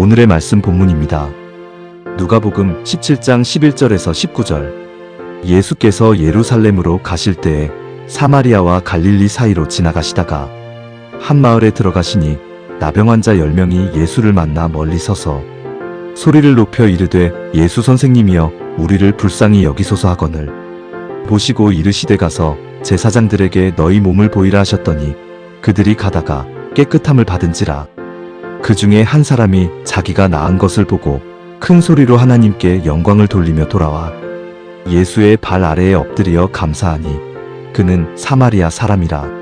오늘의 말씀 본문입니다. 누가복음 17장 11절에서 19절. 예수께서 예루살렘으로 가실 때에 사마리아와 갈릴리 사이로 지나가시다가 한 마을에 들어가시니 나병 환자 10명이 예수를 만나 멀리 서서 소리를 높여 이르되 예수 선생님이여 우리를 불쌍히 여기소서 하거늘 보시고 이르시되 가서 제사장들에게 너희 몸을 보이라 하셨더니 그들이 가다가 깨끗함을 받은지라. 그 중에 한 사람이 자기가 나은 것을 보고 큰 소리로 하나님께 영광을 돌리며 돌아와 예수의 발 아래에 엎드려 감사하니 그는 사마리아 사람이라.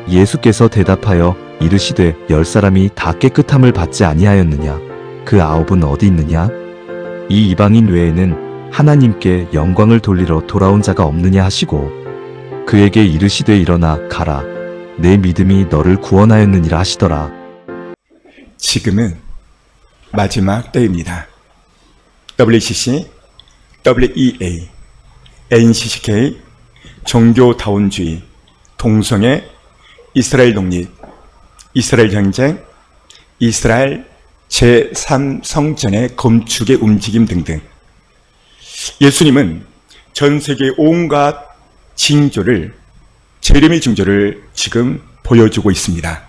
예수께서 대답하여 이르시되 10사람이 다 깨끗함을 받지 아니하였느냐? 그 9은 어디 있느냐? 이 이방인 외에는 하나님께 영광을 돌리러 돌아온 자가 없느냐 하시고 그에게 이르시되 일어나 가라. 내 믿음이 너를 구원하였느니라 하시더라. 지금은 마지막 때입니다. WCC, WEA, NCCK, 종교다원주의, 동성애, 이스라엘 독립, 이스라엘 전쟁, 이스라엘 제3성전의 검축의 움직임 등등. 예수님은 전 세계 온갖 징조를, 재림의 징조를 지금 보여주고 있습니다.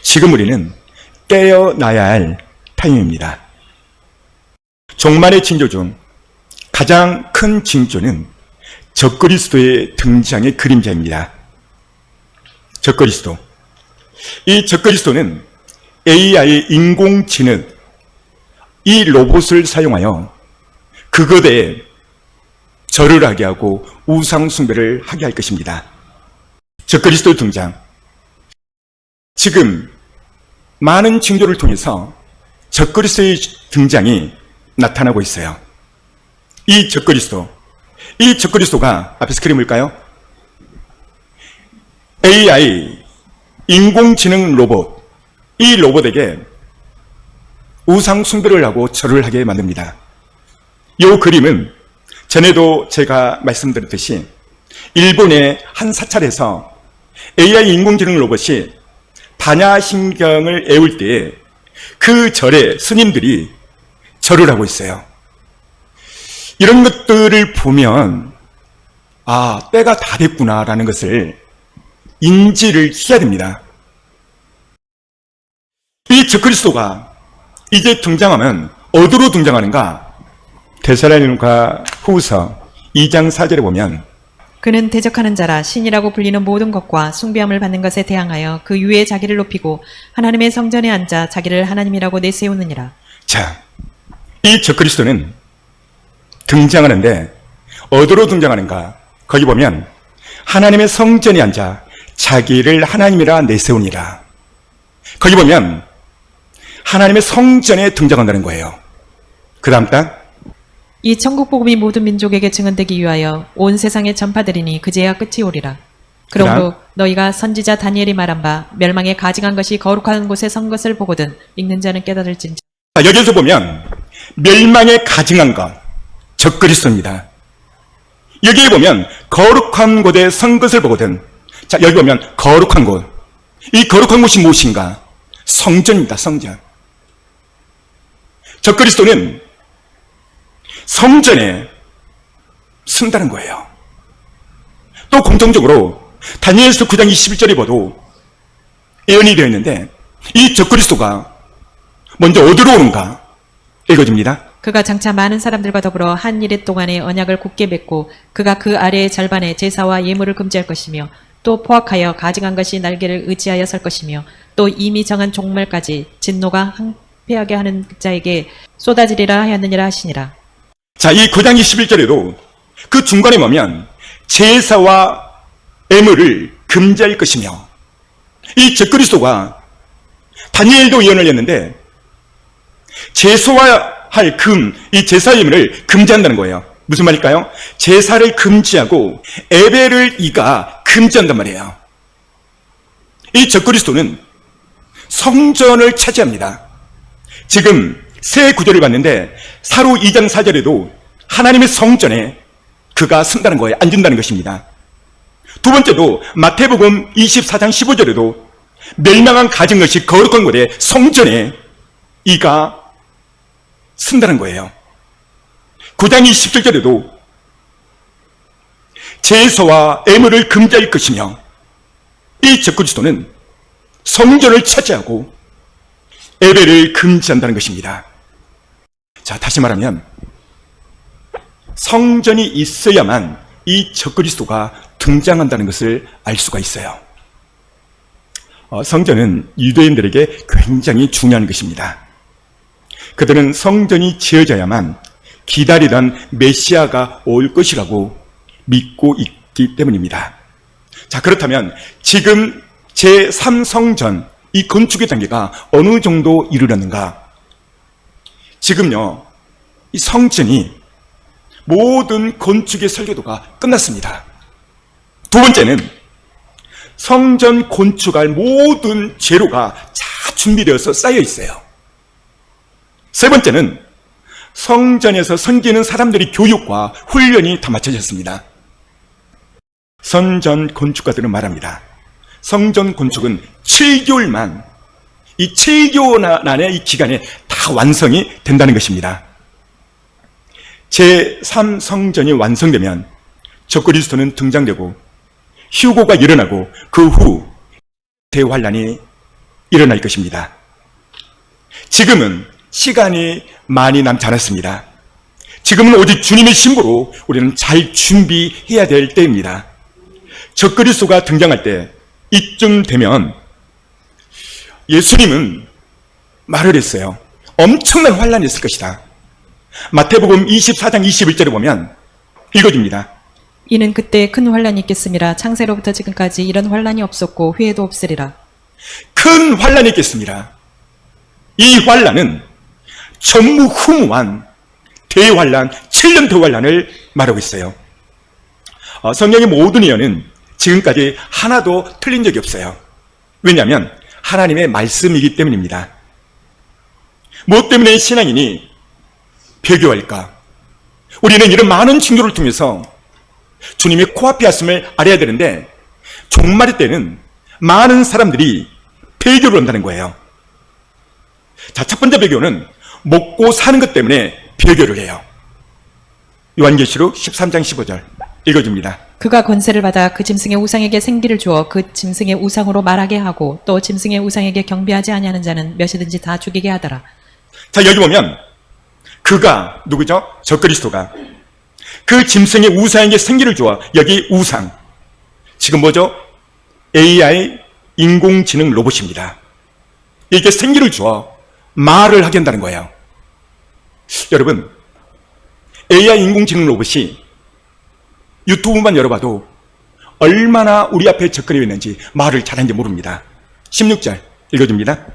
지금 우리는 깨어나야 할 타임입니다. 종말의 징조 중 가장 큰 징조는 적그리스도의 등장의 그림자입니다. 적그리스도. 이 적그리스도는 AI 인공지능, 이 로봇을 사용하여 그것에 절을 하게 하고 우상숭배를 하게 할 것입니다. 적그리스도 등장. 지금 많은 징조를 통해서 적그리스도의 등장이 나타나고 있어요. 이 적그리스도가 앞에 스크린 볼까요? AI, 인공지능 로봇, 이 로봇에게 우상 숭배를 하고 절을 하게 만듭니다. 이 그림은 전에도 제가 말씀드렸듯이 일본의 한 사찰에서 AI 인공지능 로봇이 반야신경을 애울 때에 그 절에 스님들이 절을 하고 있어요. 이런 것들을 보면 아, 때가 다 됐구나라는 것을 인지를 해야 됩니다. 이 적그리스도가 이제 등장하면 어디로 등장하는가? 데살로니가 후서 2장 4절에 보면 그는 대적하는 자라 신이라고 불리는 모든 것과 숭배함을 받는 것에 대항하여 그 위에 자기를 높이고 하나님의 성전에 앉아 자기를 하나님이라고 내세우느니라. 자, 이 적그리스도는 등장하는데 어디로 등장하는가? 거기 보면 하나님의 성전에 앉아 자기를 하나님이라 내세우니라. 거기 보면 하나님의 성전에 등장한다는 거예요. 그 다음 딱 이 천국 복음이 모든 민족에게 증언되기 위하여 온 세상에 전파되리니 그제야 끝이 오리라. 그러므로 너희가 선지자 다니엘이 말한 바 멸망에 가증한 것이 거룩한 곳에 선 것을 보거든 읽는 자는 깨달을진저. 여기서 보면 멸망에 가증한 것, 적그리스도입니다. 여기에 보면 거룩한 곳에 선 것을 보거든. 자, 여기 보면 거룩한 곳. 이 거룩한 곳이 무엇인가? 성전입니다. 성전. 적그리스도는 성전에 쓴다는 거예요. 또 공통적으로 다니엘서 9장 21절에 봐도 예언이 되어 있는데 이 적그리스도가 먼저 어디로 오는가? 읽어줍니다. 그가 장차 많은 사람들과 더불어 한 이레 동안의 언약을 굳게 맺고 그가 그 아래의 절반에 제사와 예물을 금지할 것이며 또 포악하여 가증한 것이 날개를 의지하여 설 것이며 또 이미 정한 종말까지 진노가 항폐하게 하는 자에게 쏟아지리라 하였느니라 하시니라. 자, 이 9장 21절에도 그 중간에 보면 제사와 예물을 금지할 것이며 이 적그리스도가 다니엘도 예언을 했는데 제사와 할 이 제사 예물을 금지한다는 거예요. 무슨 말일까요? 제사를 금지하고 예배를 이가 금지한단 말이에요. 이 적그리스도는 성전을 차지합니다. 지금 새 구절을 봤는데 사로 2장 4절에도 하나님의 성전에 그가 쓴다는 거예요. 앉는다는 것입니다. 두 번째도 마태복음 24장 15절에도 멸망한 가진 것이 거룩한 곳에 성전에 이가 쓴다는 거예요. 9장 27절에도 제사와 예물을 금지할 것이며 이 적그리스도는 성전을 차지하고 예배를 금지한다는 것입니다. 자, 다시 말하면 성전이 있어야만 이 적그리스도가 등장한다는 것을 알 수가 있어요. 성전은 유대인들에게 굉장히 중요한 것입니다. 그들은 성전이 지어져야만 기다리던 메시아가 올 것이라고 믿고 있기 때문입니다. 자, 그렇다면 지금 제3성전 이 건축의 단계가 어느 정도 이르렀는가? 지금요, 이 성전이 모든 건축의 설계도가 끝났습니다. 두 번째는 성전 건축할 모든 재료가 다 준비되어서 쌓여 있어요. 세 번째는 성전에서 섬기는 사람들의 교육과 훈련이 다 마쳐졌습니다. 성전 건축가들은 말합니다. 성전 건축은 7개월만, 이 7개월만의 이 기간에 다 완성이 된다는 것입니다. 제3성전이 완성되면 적그리스도는 등장되고 휴고가 일어나고 그 후 대환란이 일어날 것입니다. 지금은 시간이 많이 남지 않았습니다. 지금은 오직 주님의 신부로 우리는 잘 준비해야 될 때입니다. 적그리스도가 등장할 때 이쯤 되면 예수님은 말을 했어요. 엄청난 환란이 있을 것이다. 마태복음 24장 21절에 보면 읽어줍니다. 이는 그때 큰 환란이 있겠습니다. 창세로부터 지금까지 이런 환란이 없었고 후에도 없으리라. 큰 환란이 있겠습니다. 이 환란은 전무후무한 대환란, 7년 대환란을 말하고 있어요. 성경의 모든 예언은 지금까지 하나도 틀린 적이 없어요. 왜냐하면 하나님의 말씀이기 때문입니다. 무엇 때문에 신앙인이 배교할까? 우리는 이런 많은 징조를 통해서 주님의 코앞에 왔음을 알아야 되는데 종말의 때는 많은 사람들이 배교를 한다는 거예요. 자, 첫 번째 배교는 먹고 사는 것 때문에 배교를 해요. 요한계시록 13장 15절 읽어줍니다. 그가 권세를 받아 그 짐승의 우상에게 생기를 주어 그 짐승의 우상으로 말하게 하고 또 짐승의 우상에게 경배하지 아니하는 자는 몇이든지 다 죽이게 하더라. 자, 여기 보면 그가 누구죠? 적그리스도가 그 짐승의 우상에게 생기를 주어, 여기 우상 지금 뭐죠? AI 인공지능 로봇입니다. 이게 생기를 주어 말을 하게 한다는 거예요. 여러분, AI 인공지능 로봇이 유튜브만 열어봐도 얼마나 우리 앞에 접근해 있는지 말을 잘하는지 모릅니다. 16절 읽어줍니다.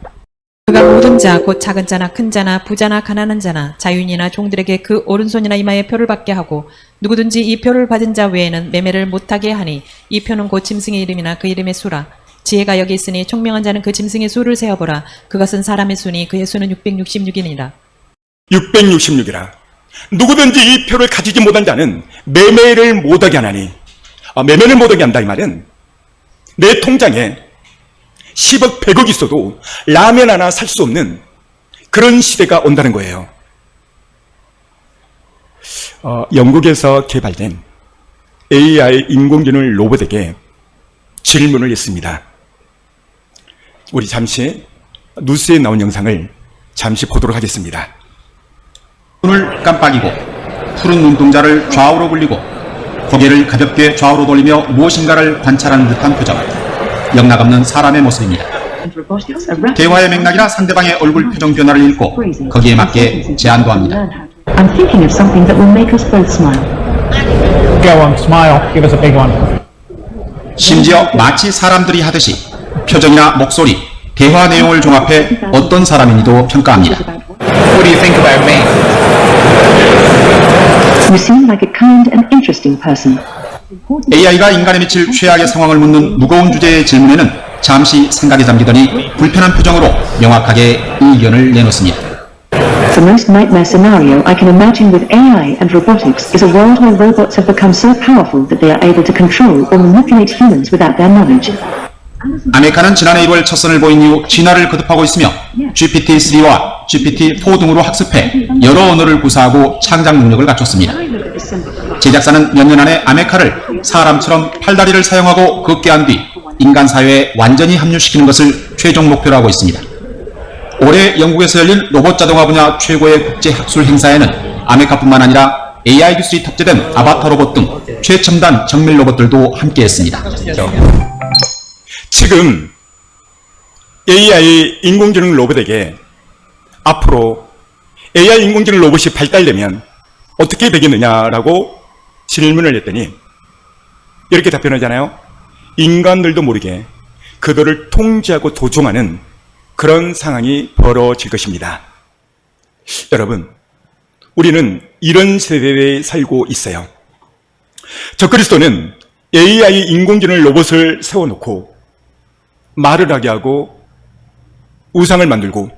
그가 모든 자, 곧 작은 자나 큰 자나 부자나 가난한 자나 자유인이나 종들에게 그 오른손이나 이마에 표를 받게 하고 누구든지 이 표를 받은 자 외에는 매매를 못하게 하니 이 표는 곧 짐승의 이름이나 그 이름의 수라. 지혜가 여기 있으니 총명한 자는 그 짐승의 수를 세어보라. 그것은 사람의 수니 그의 수는 666이니라. 666이라. 누구든지 이 표를 가지지 못한 자는 매매를 못하게 하나니, 매매를 못하게 한다 이 말은 내 통장에 10억 100억 있어도 라면 하나 살 수 없는 그런 시대가 온다는 거예요. 영국에서 개발된 AI 인공지능 로봇에게 질문을 했습니다. 우리 잠시 뉴스에 나온 영상을 잠시 보도록 하겠습니다. 눈을 깜빡이고 푸른 눈동자를 좌우로 굴리고 고개를 가볍게 좌우로 돌리며 무엇인가를 관찰하는 듯한 표정. 영락없는 사람의 모습입니다. 대화의 맥락이나 상대방의 얼굴 표정 변화를 읽고 거기에 맞게 제안도 합니다. I'm thinking of something that will make us both smile. Go on, smile. Give us a big one. 심지어 마치 사람들이 하듯이 표정이나 목소리, 대화 내용을 종합해 어떤 사람인지도 평가합니다. What do you think about me? You seem like a kind and interesting person. AI가 인간에 미칠 최악의 상황을 묻는 무거운 주제의 질문에는 잠시 생각에 잠기더니 불편한 표정으로 명확하게 의견을 내놓습니다. The most nightmare scenario I can imagine with AI and robotics is a world where robots have become so powerful that they are able to control or manipulate humans without their knowledge. 아메카는 지난해 1월 첫 선을 보인 이후 진화를 거듭하고 있으며 GPT-3와 GPT-4 등으로 학습해 여러 언어를 구사하고 창작 능력을 갖췄습니다. 제작사는 몇 년 안에 아메카를 사람처럼 팔다리를 사용하고 걷게 한 뒤 인간 사회에 완전히 합류시키는 것을 최종 목표로 하고 있습니다. 올해 영국에서 열린 로봇 자동화 분야 최고의 국제 학술 행사에는 아메카뿐만 아니라 AI 기술이 탑재된 아바타 로봇 등 최첨단 정밀 로봇들도 함께했습니다. 지금 AI 인공지능 로봇에게 앞으로 AI 인공지능 로봇이 발달되면 어떻게 되겠느냐라고 질문을 했더니 이렇게 답변하잖아요. 인간들도 모르게 그들을 통제하고 도종하는 그런 상황이 벌어질 것입니다. 여러분, 우리는 이런 세대에 살고 있어요. 적그리스도는 AI 인공지능 로봇을 세워놓고 말을 하게 하고 우상을 만들고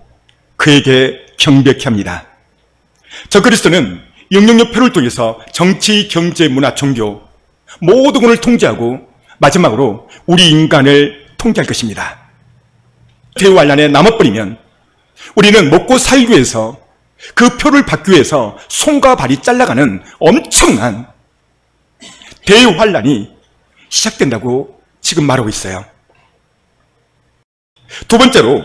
그에게 경배케 합니다. 적그리스도는 영역표를 통해서 정치, 경제, 문화, 종교 모든 것을 통제하고 마지막으로 우리 인간을 통제할 것입니다. 대환란에 남아버리면 우리는 먹고 살기 위해서 그 표를 받기 위해서 손과 발이 잘라가는 엄청난 대환란이 시작된다고 지금 말하고 있어요. 두 번째로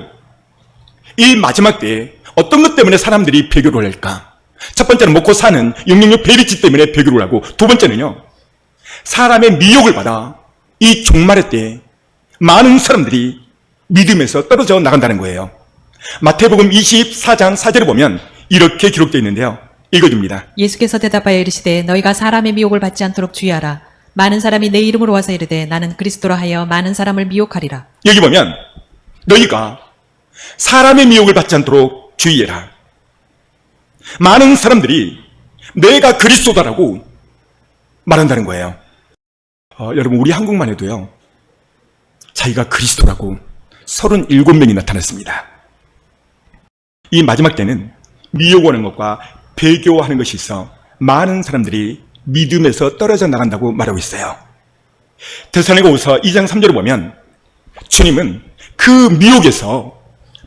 이 마지막 때에 어떤 것 때문에 사람들이 배교를 할까? 첫 번째는 먹고 사는 영역력 베리치 때문에 배교를 하고, 두 번째는요, 사람의 미혹을 받아 이 종말의 때에 많은 사람들이 믿음에서 떨어져 나간다는 거예요. 마태복음 24장 4절을 보면 이렇게 기록되어 있는데요. 읽어줍니다. 예수께서 대답하여 이르시되 너희가 사람의 미혹을 받지 않도록 주의하라. 많은 사람이 내 이름으로 와서 이르되 나는 그리스도라 하여 많은 사람을 미혹하리라. 여기 보면 너희가 사람의 미혹을 받지 않도록 주의해라. 많은 사람들이 내가 그리스도다라고 말한다는 거예요. 여러분, 우리 한국만 해도요, 자기가 그리스도라고 37명이 나타났습니다. 이 마지막 때는 미혹하는 것과 배교하는 것이 있어 많은 사람들이 믿음에서 떨어져 나간다고 말하고 있어요. 데살로니가후서 2장 3절을 보면 주님은 그 미혹에서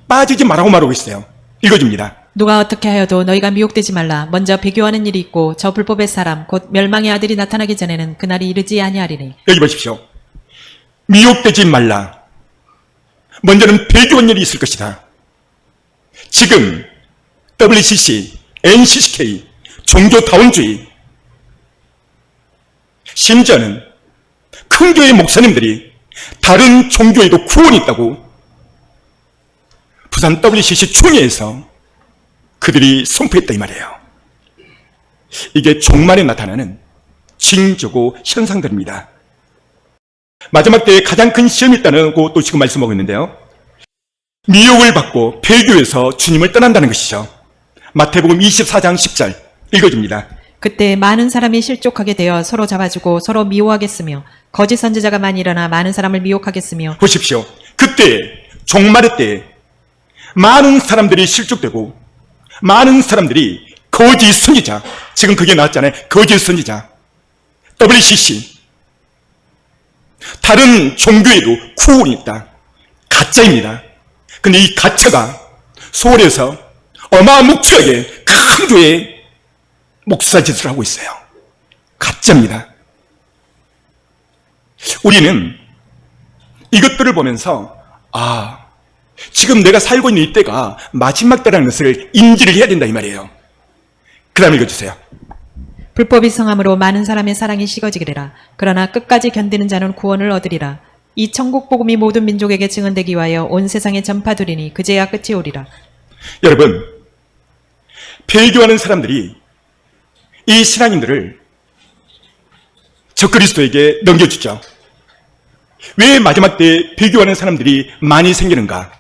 빠지지 말라고 말하고 있어요. 읽어줍니다. 누가 어떻게 하여도 너희가 미혹되지 말라. 먼저 배교하는 일이 있고 저 불법의 사람 곧 멸망의 아들이 나타나기 전에는 그날이 이르지 아니하리니. 여기 보십시오. 미혹되지 말라. 먼저는 배교한 일이 있을 것이다. 지금 WCC, NCCK, 종교다원주의, 심지어는 큰 교회 목사님들이 다른 종교에도 구원이 있다고 부산 WCC 총회에서 그들이 선포했다 이 말이에요. 이게 종말에 나타나는 징조고 현상들입니다. 마지막 때에 가장 큰 시험이 있다고 또 지금 말씀하고 있는데요. 미혹을 받고 배교에서 주님을 떠난다는 것이죠. 마태복음 24장 10절 읽어줍니다. 그때 많은 사람이 실족하게 되어 서로 잡아주고 서로 미워하겠으며 거짓 선지자가 많이 일어나 많은 사람을 미혹하겠으며. 보십시오. 그때 종말의 때에 많은 사람들이 실족되고 많은 사람들이 거짓 선지자, 지금 그게 나왔잖아요. 거짓 선지자, WCC, 다른 종교에도 구원이 있다. 가짜입니다. 근데 이 가짜가 서울에서 어마무시하게 큰 교회에 목사짓을 하고 있어요. 가짜입니다. 우리는 이것들을 보면서 지금 내가 살고 있는 이 때가 마지막 때라는 것을 인지를 해야 된다 이 말이에요. 그 다음 읽어주세요. 불법이 성함으로 많은 사람의 사랑이 식어지리라. 그러나 끝까지 견디는 자는 구원을 얻으리라. 이 천국 복음이 모든 민족에게 증언되기 위하여 온 세상에 전파되리니 그제야 끝이 오리라. 여러분, 배교하는 사람들이 이 신앙인들을 적그리스도에게 넘겨주죠. 왜 마지막 때 배교하는 사람들이 많이 생기는가?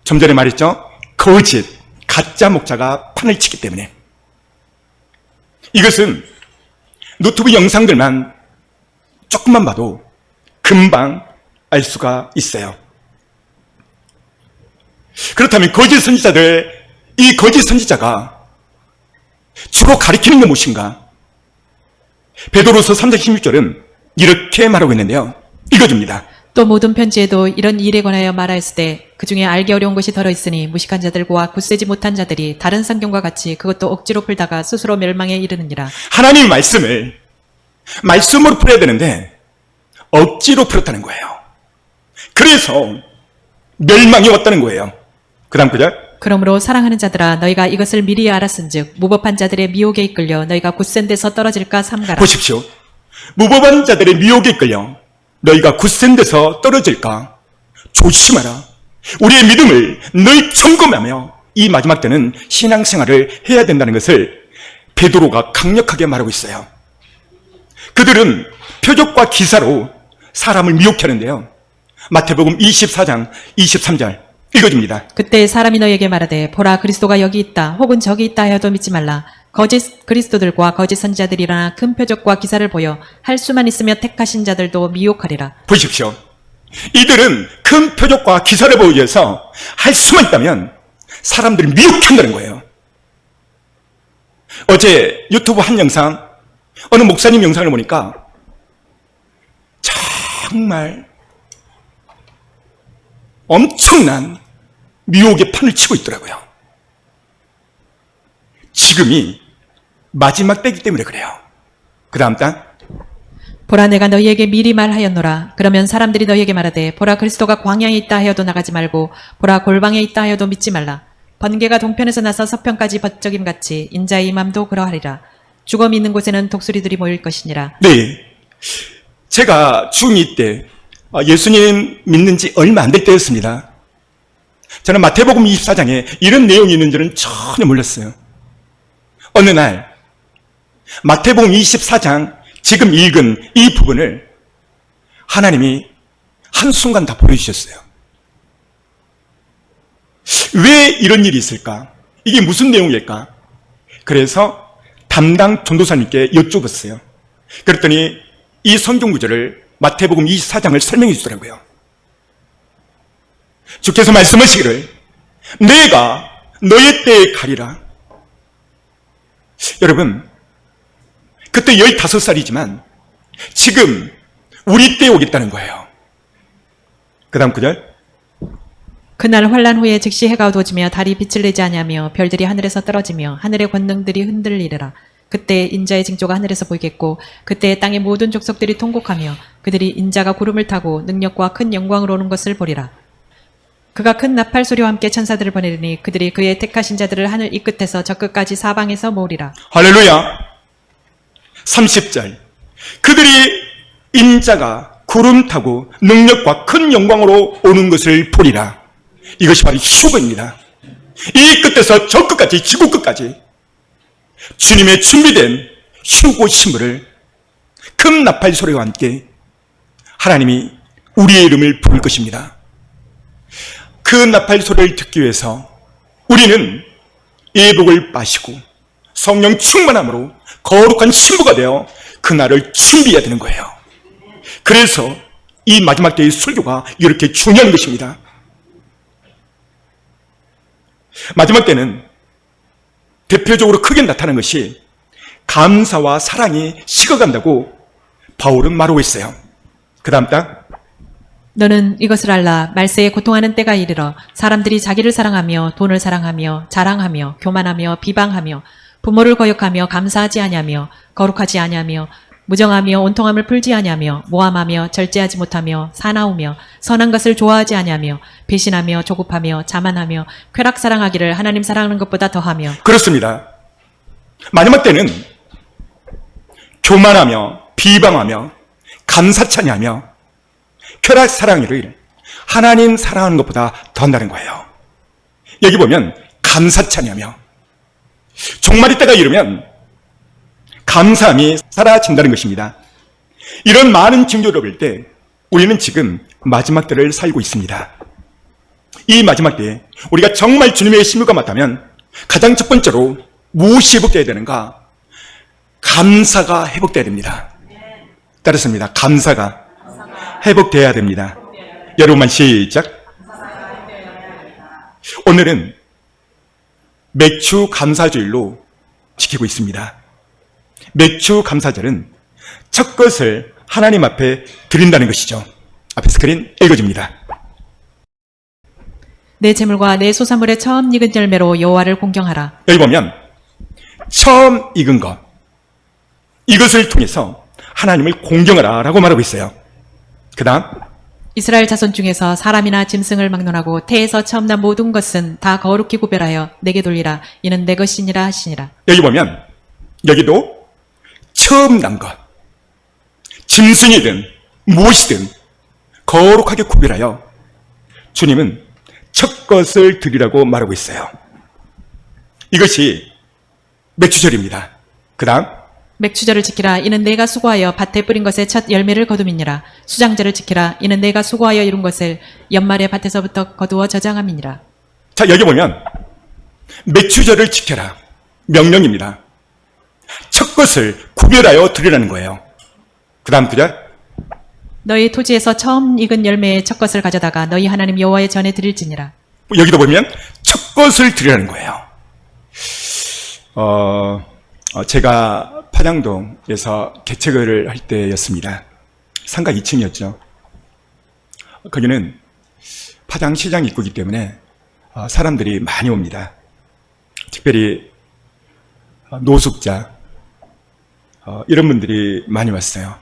좀 전에 말했죠? 거짓, 가짜 목자가 판을 치기 때문에. 이것은 노트북 영상들만 조금만 봐도 금방 알 수가 있어요. 그렇다면 거짓 선지자들, 이 거짓 선지자가 주로 가리키는 게 무엇인가? 베드로서 3장 16절은 이렇게 말하고 있는데요. 읽어줍니다. 또 모든 편지에도 이런 일에 관하여 말하였을 때 그 중에 알기 어려운 것이 덜어 있으니 무식한 자들과 굳세지 못한 자들이 다른 성경과 같이 그것도 억지로 풀다가 스스로 멸망에 이르느니라. 하나님의 말씀을 말씀으로 풀어야 되는데 억지로 풀었다는 거예요. 그래서 멸망이 왔다는 거예요. 그 다음 구절. 그러므로 사랑하는 자들아 너희가 이것을 미리 알았은즉 무법한 자들의 미혹에 이끌려 너희가 굳센 데서 떨어질까 삼가라. 보십시오. 무법한 자들의 미혹에 이끌려 너희가 굳센 데서 떨어질까 조심하라. 우리의 믿음을 늘 점검하며 이 마지막 때는 신앙생활을 해야 된다는 것을 베드로가 강력하게 말하고 있어요. 그들은 표적과 기사로 사람을 미혹하는데요. 마태복음 24장 23절 읽어줍니다. 그때 사람이 너희에게 말하되 보라 그리스도가 여기 있다 혹은 저기 있다 하여도 믿지 말라. 거짓 그리스도들과 거짓 선지자들이 일어나 큰 표적과 기사를 보여 할 수만 있으며 택하신 자들도 미혹하리라. 보십시오. 이들은 큰 표적과 기사를 보여서 할 수만 있다면 사람들을 미혹한다는 거예요. 어제 유튜브 한 영상, 어느 목사님 영상을 보니까 정말 엄청난 미혹의 판을 치고 있더라고요. 지금이 마지막 때이기 때문에 그래요. 그 다음 단. 보라 내가 너희에게 미리 말하였노라. 그러면 사람들이 너희에게 말하되 보라 그리스도가 광야에 있다 하여도 나가지 말고 보라 골방에 있다 하여도 믿지 말라. 번개가 동편에서 나서 서편까지 번쩍임 같이 인자의 임함도 그러하리라. 죽음이 있는 곳에는 독수리들이 모일 것이니라. 네. 제가 중2 때 예수님 믿는 지 얼마 안 될 때였습니다. 저는 마태복음 24장에 이런 내용이 있는 줄은 전혀 몰랐어요. 어느 날 마태복음 24장 지금 읽은 이 부분을 하나님이 한순간 다 보여주셨어요. 왜 이런 일이 있을까? 이게 무슨 내용일까? 그래서 담당 전도사님께 여쭤봤어요. 그랬더니 이 성경 구절을 마태복음 24장을 설명해 주더라고요. 주께서 말씀하시기를 내가 너의 때에 가리라. 여러분 그때 15살이지만 지금 우리 때에 오겠다는 거예요. 그 다음 구절. 그날 환란 후에 즉시 해가 어두워지며 달이 빛을 내지 아니하며 별들이 하늘에서 떨어지며 하늘의 권능들이 흔들리리라. 그때 인자의 징조가 하늘에서 보이겠고 그때 땅의 모든 족속들이 통곡하며 그들이 인자가 구름을 타고 능력과 큰 영광으로 오는 것을 보리라. 그가 큰 나팔 소리와 함께 천사들을 보내리니 그들이 그의 택하신 자들을 하늘 이 끝에서 저 끝까지 사방에서 모으리라. 할렐루야. 30절. 그들이 인자가 구름 타고 능력과 큰 영광으로 오는 것을 보리라. 이것이 바로 휴거입니다. 이 끝에서 저 끝까지, 지구 끝까지 주님의 준비된 휴거 신부를 큰 나팔 소리와 함께 하나님이 우리의 이름을 부를 것입니다. 그 나팔 소리를 듣기 위해서 우리는 예복을 마시고 성령 충만함으로 거룩한 신부가 되어 그날을 준비해야 되는 거예요. 그래서 이 마지막 때의 설교가 이렇게 중요한 것입니다. 마지막 때는 대표적으로 크게 나타나는 것이 감사와 사랑이 식어간다고 바울은 말하고 있어요. 그 다음 딱. 너는 이것을 알라. 말세에 고통하는 때가 이르러 사람들이 자기를 사랑하며 돈을 사랑하며 자랑하며 교만하며 비방하며 부모를 거역하며 감사하지 아니하며 거룩하지 아니하며 무정하며 온통함을 풀지 아니하며 모함하며 절제하지 못하며 사나우며 선한 것을 좋아하지 아니하며 배신하며 조급하며 자만하며 쾌락 사랑하기를 하나님 사랑하는 것보다 더하며. 그렇습니다. 마지막 때는 교만하며 비방하며 감사치 아니하며 쾌락 사랑하기를 하나님 사랑하는 것보다 더한다는 거예요. 여기 보면 감사치 아니하며 종말의 때가 이르면 감사함이 사라진다는 것입니다. 이런 많은 징조를 볼 때 우리는 지금 마지막 때를 살고 있습니다. 이 마지막 때에 우리가 정말 주님의 신부가 맞다면 가장 첫 번째로 무엇이 회복되어야 되는가? 감사가 회복되어야 됩니다. 따르습니다. 감사가 회복되어야 됩니다. 여러분만 시작. 오늘은 맥주 감사주일로 지키고 있습니다. 맥주 감사절은 첫 것을 하나님 앞에 드린다는 것이죠. 앞에 스크린 읽어줍니다. 내 재물과 내 소산물의 처음 익은 열매로 여호와를 공경하라. 여기 보면 처음 익은 것, 이것을 통해서 하나님을 공경하라 라고 말하고 있어요. 그 다음 이스라엘 자손 중에서 사람이나 짐승을 막론하고 태에서 처음 난 모든 것은 다 거룩히 구별하여 내게 돌리라. 이는 내 것이니라 하시니라. 여기 보면 여기도 처음 난 것, 짐승이든 무엇이든 거룩하게 구별하여 주님은 첫 것을 드리라고 말하고 있어요. 이것이 맥주절입니다. 그 다음 맥추절을 지키라. 이는 내가 수고하여 밭에 뿌린 것의 첫 열매를 거둠이니라. 수장절을 지키라. 이는 내가 수고하여 이룬 것을 연말에 밭에서부터 거두어 저장함이니라. 자, 여기 보면 맥주절을 지켜라 명령입니다. 첫 것을 구별하여 드리라는 거예요. 그 다음 구절 너희 토지에서 처음 익은 열매의 첫 것을 가져다가 너희 하나님 여호와의 전에 드릴지니라. 여기도 보면 첫 것을 드리라는 거예요. 제가 파장동에서 개척을 할 때였습니다. 상가 2층이었죠. 거기는 파장시장 입구이기 때문에 사람들이 많이 옵니다. 특별히 노숙자 이런 분들이 많이 왔어요.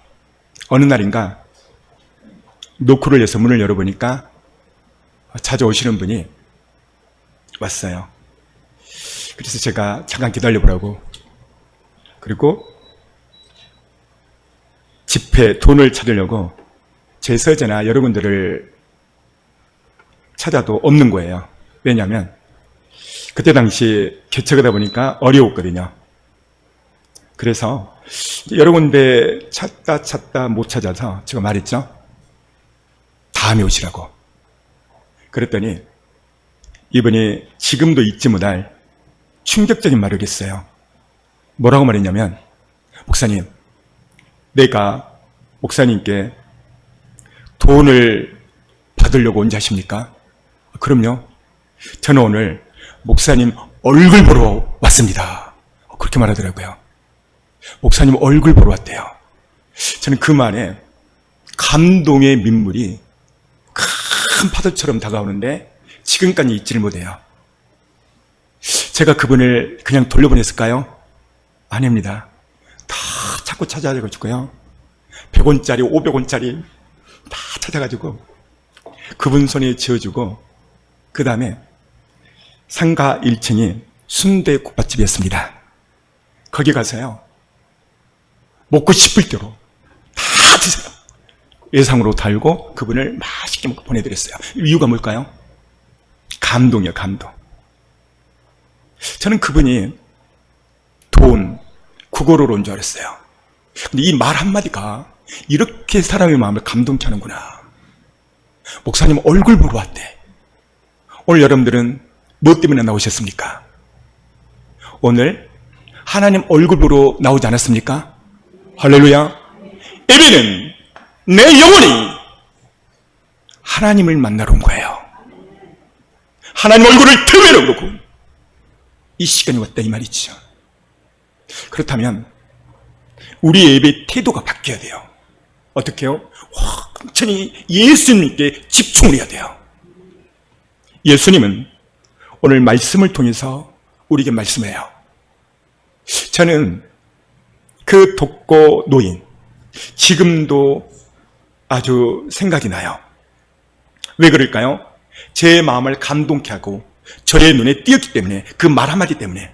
어느 날인가 노크를 해서 문을 열어보니까 자주 오시는 분이 왔어요. 그래서 제가 잠깐 기다려보라고, 그리고 집회 돈을 찾으려고 제 서재나 여러분들을 찾아도 없는 거예요. 왜냐하면 그때 당시 개척하다 보니까 어려웠거든요. 그래서 여러 군데 찾다 못 찾아서 제가 말했죠. 다음에 오시라고. 그랬더니 이분이 지금도 잊지 못할 충격적인 말을 했어요. 뭐라고 말했냐면, 목사님, 내가 목사님께 돈을 받으려고 언제 하십니까? 그럼요. 저는 오늘 목사님 얼굴 보러 왔습니다. 그렇게 말하더라고요. 목사님 얼굴 보러 왔대요. 저는 그 말에 감동의 민물이 큰 파도처럼 다가오는데 지금까지 잊지를 못해요. 제가 그분을 그냥 돌려보냈을까요? 아닙니다. 다 자꾸 찾아가지고요. 100원짜리, 500원짜리 다 찾아가지고 그분 손에 지어주고, 그 다음에 상가 1층이 순대국밥집이었습니다. 거기 가서요, 먹고 싶을 대로 다 드세요. 예상으로 달고 그분을 맛있게 먹고 보내드렸어요. 이유가 뭘까요? 감동이요, 감동. 저는 그분이 돈, 국어로로 온 줄 알았어요. 근데 이 말 한마디가 이렇게 사람의 마음을 감동케 하는구나. 목사님 얼굴 보러 왔대. 오늘 여러분들은 무엇 때문에 나오셨습니까? 오늘 하나님 얼굴 보러 나오지 않았습니까? 할렐루야. 예배는 내 영혼이 하나님을 만나러 온 거예요. 하나님 얼굴을 되뇌어 보고 이 시간이 왔다 이 말이죠. 그렇다면 우리 예배 태도가 바뀌어야 돼요. 어떻게 해요? 완전히 예수님께 집중을 해야 돼요. 예수님은 오늘 말씀을 통해서 우리에게 말씀해요. 저는 그 독거 노인 지금도 아주 생각이 나요. 왜 그럴까요? 제 마음을 감동케 하고 저의 눈에 띄었기 때문에, 그 말 한마디 때문에.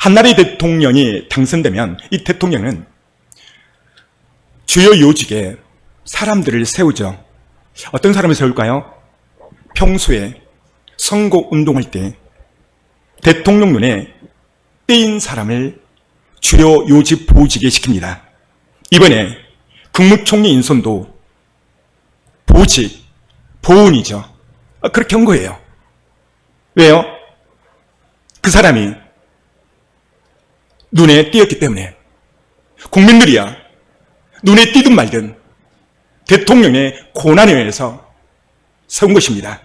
한 나라의 대통령이 당선되면 이 대통령은 주요 요직에 사람들을 세우죠. 어떤 사람을 세울까요? 평소에 선거 운동할 때 대통령 눈에 띄인 사람을 주요 요직 보직에 시킵니다. 이번에 국무총리 인선도 보직, 보훈이죠. 그렇게 한 거예요. 왜요? 그 사람이 눈에 띄었기 때문에. 국민들이야 눈에 띄든 말든 대통령의 고난에 의해서 세운 것입니다.